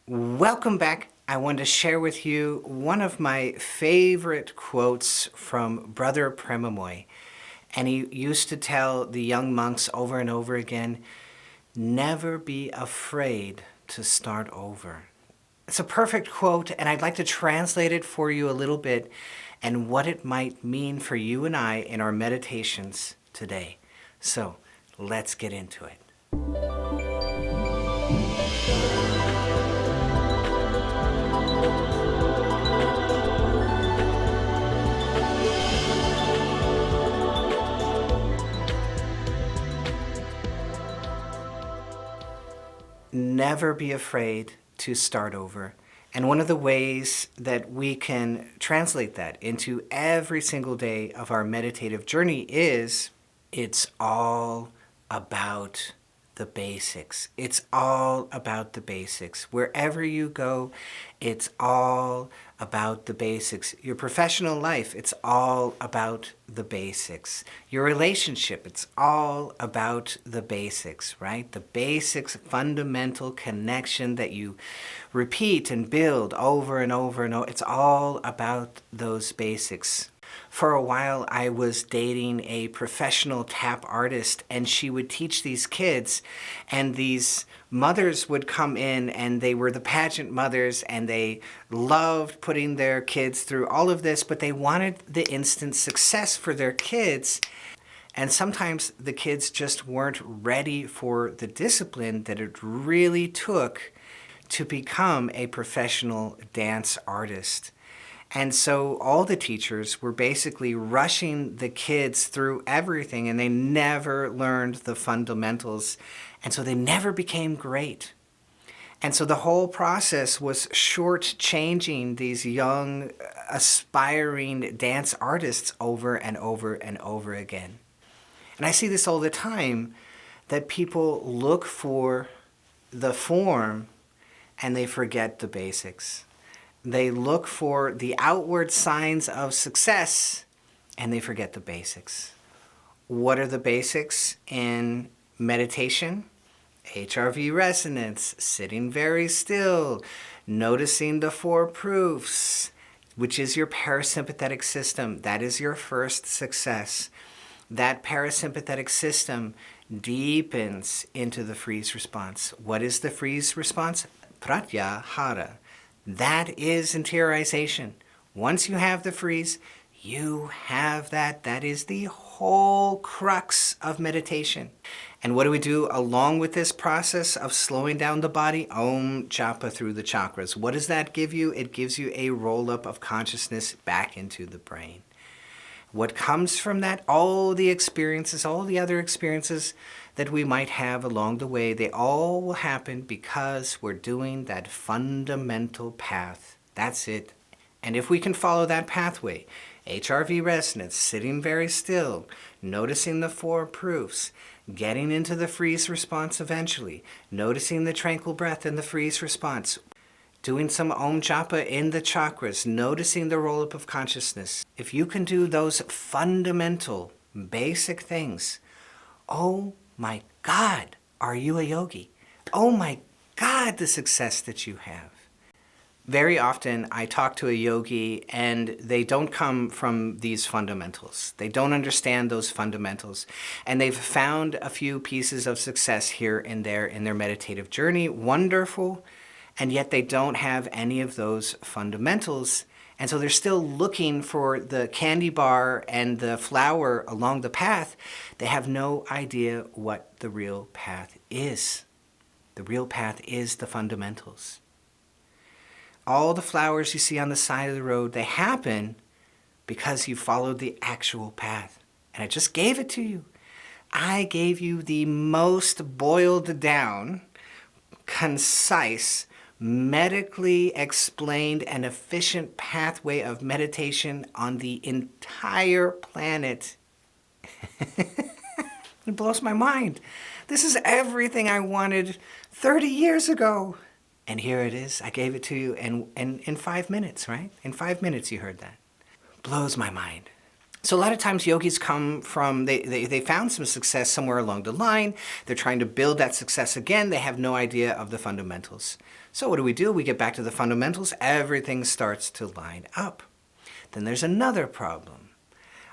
Welcome back. I want to share with you one of my favorite quotes from Brother Premomoy. And he used to tell the young monks over and over again, never be afraid to start over. It's a perfect quote, and I'd like to translate it for you a little bit and what it might mean for you and I in our meditations today. So let's get into it. Never be afraid to start over. And one of the ways that we can translate that into every single day of our meditative journey is it's all about the basics. It's all about the basics. Wherever you go, it's all about the basics. Your professional life, it's all about the basics. Your relationship, it's all about the basics, right? The basics, fundamental connection that you repeat and build over and over and over. It's all about those basics. For a while, I was dating a professional tap artist, and she would teach these kids, and these mothers would come in, and they were the pageant mothers, and they loved putting their kids through all of this, but they wanted the instant success for their kids. And sometimes the kids just weren't ready for the discipline that it really took to become a professional dance artist. And so all the teachers were basically rushing the kids through everything, and they never learned the fundamentals. And so they never became great. And so the whole process was short-changing these young, aspiring dance artists over and over and over again. And I see this all the time, that people look for the form and they forget the basics. They look for the outward signs of success, and they forget the basics. What are the basics in meditation? HRV resonance, sitting very still, noticing the 4 proofs, which is your parasympathetic system. That is your first success. That parasympathetic system deepens into the freeze response. What is the freeze response? Pratyahara. That is interiorization. Once you have the freeze, you have that. That is the whole crux of meditation. And what do we do along with this process of slowing down the body? Om japa through the chakras. What does that give you? It gives you a roll-up of consciousness back into the brain. What comes from that? All the experiences, all the other experiences that we might have along the way, they all will happen because we're doing that fundamental path. That's it. And if we can follow that pathway, HRV resonance, sitting very still, noticing the 4 proofs, getting into the freeze response eventually, noticing the tranquil breath in the freeze response, doing some Om Japa in the chakras, noticing the roll-up of consciousness. If you can do those fundamental, basic things, oh my God, are you a yogi? Oh my God, the success that you have. Very often I talk to a yogi and they don't come from these fundamentals. They don't understand those fundamentals. And they've found a few pieces of success here and there in their meditative journey. Wonderful. And yet they don't have any of those fundamentals. And so they're still looking for the candy bar and the flower along the path. They have no idea what the real path is. The real path is the fundamentals. All the flowers you see on the side of the road, they happen because you followed the actual path. And I just gave it to you. I gave you the most boiled down, concise, medically explained and efficient pathway of meditation on the entire planet. It blows my mind. This is everything I wanted 30 years ago. And here it is. I gave it to you in 5 minutes, right? In 5 minutes you heard that. Blows my mind. So a lot of times yogis come from, they found some success somewhere along the line. They're trying to build that success again. They have no idea of the fundamentals. So what do? We get back to the fundamentals. Everything starts to line up. Then there's another problem.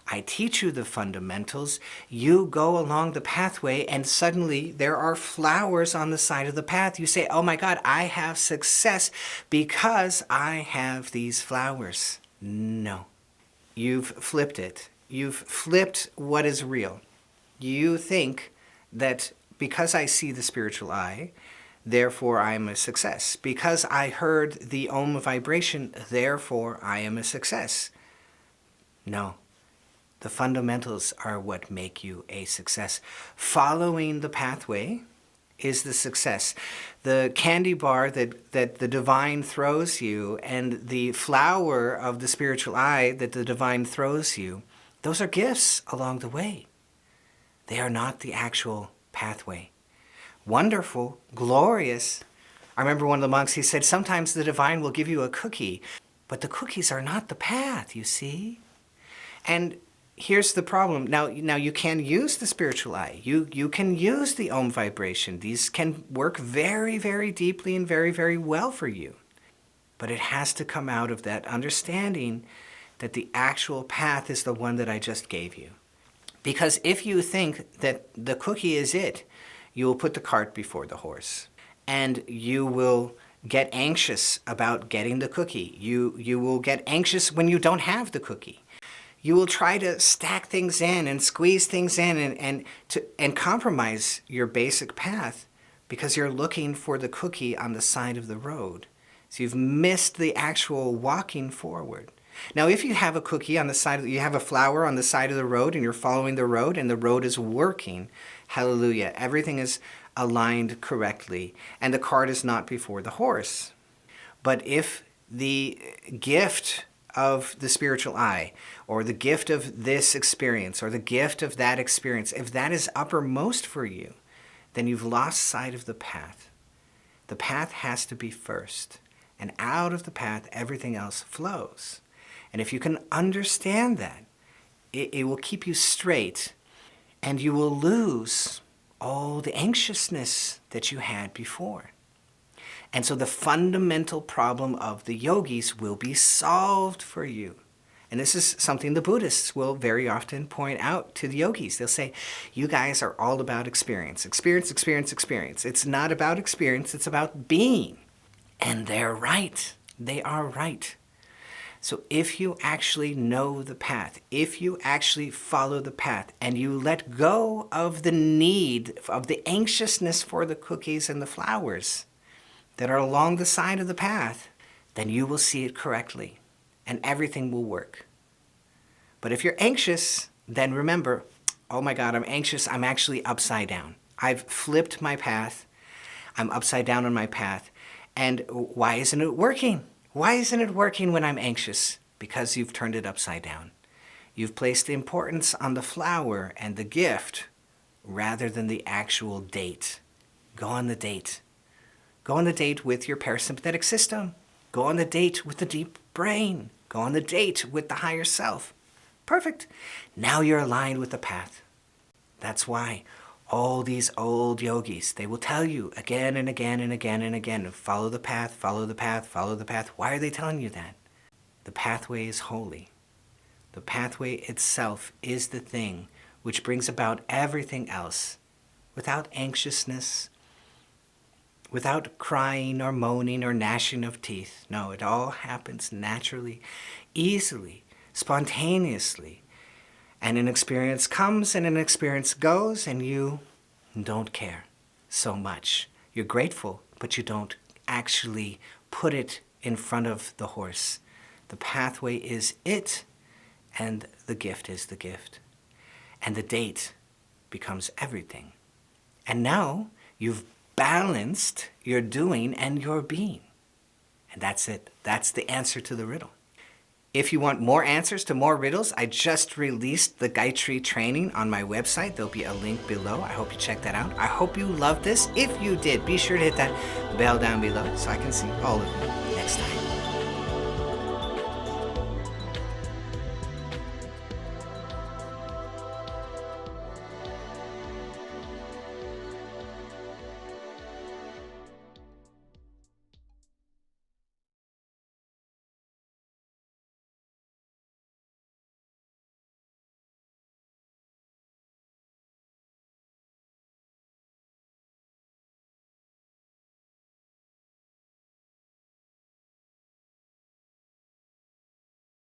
I teach you the fundamentals. You go along the pathway and suddenly there are flowers on the side of the path. You say, oh my God, I have success because I have these flowers. No. You've flipped it. You've flipped what is real. You think that because I see the spiritual eye, therefore I am a success. Because I heard the Om vibration, therefore I am a success. No. The fundamentals are what make you a success. Following the pathway is the success. The candy bar that the divine throws you and the flower of the spiritual eye that the divine throws you, those are gifts along the way. They are not the actual pathway. Wonderful, glorious. I remember one of the monks, he said, sometimes the divine will give you a cookie, but the cookies are not the path, you see? And here's the problem. Now you can use the spiritual eye. You can use the Om vibration. These can work very, very deeply and very, very well for you. But it has to come out of that understanding that the actual path is the one that I just gave you. Because if you think that the cookie is it, you will put the cart before the horse. And you will get anxious about getting the cookie. You will get anxious when you don't have the cookie. You will try to stack things in and squeeze things in and compromise your basic path because you're looking for the cookie on the side of the road. So you've missed the actual walking forward. Now, if you have a cookie on the side, you have a flower on the side of the road and you're following the road and the road is working, hallelujah, everything is aligned correctly and the cart is not before the horse. But if the gift of the spiritual eye, or the gift of this experience, or the gift of that experience, if that is uppermost for you, then you've lost sight of the path. The path has to be first, and out of the path, everything else flows. And if you can understand that, it will keep you straight, and you will lose all the anxiousness that you had before. And so the fundamental problem of the yogis will be solved for you. And this is something the Buddhists will very often point out to the yogis. They'll say, you guys are all about experience. Experience, experience, experience. It's not about experience, it's about being. And they're right. They are right. So if you actually know the path, if you actually follow the path, and you let go of the need, of the anxiousness for the cookies and the flowers that are along the side of the path, then you will see it correctly and everything will work. But if you're anxious, then remember, oh my God, I'm anxious, I'm actually upside down. I've flipped my path, I'm upside down on my path, and why isn't it working? Why isn't it working when I'm anxious? Because you've turned it upside down. You've placed the importance on the flower and the gift rather than the actual date. Go on the date. Go on the date with your parasympathetic system. Go on the date with the deep brain. Go on the date with the higher self. Perfect. Now you're aligned with the path. That's why all these old yogis, they will tell you again and again and again and again, follow the path, follow the path, follow the path. Why are they telling you that? The pathway is holy. The pathway itself is the thing which brings about everything else without anxiousness, without crying or moaning or gnashing of teeth. No, it all happens naturally, easily, spontaneously. And an experience comes and an experience goes and you don't care so much. You're grateful, but you don't actually put it in front of the horse. The pathway is it, and the gift is the gift. And the date becomes everything. And now you've balanced your doing and your being. And that's it. That's the answer to the riddle. If you want more answers to more riddles, I just released the Gayatri training on my website. There'll be a link below. I hope you check that out. I hope you loved this. If you did, be sure to hit that bell down below so I can see all of you next time.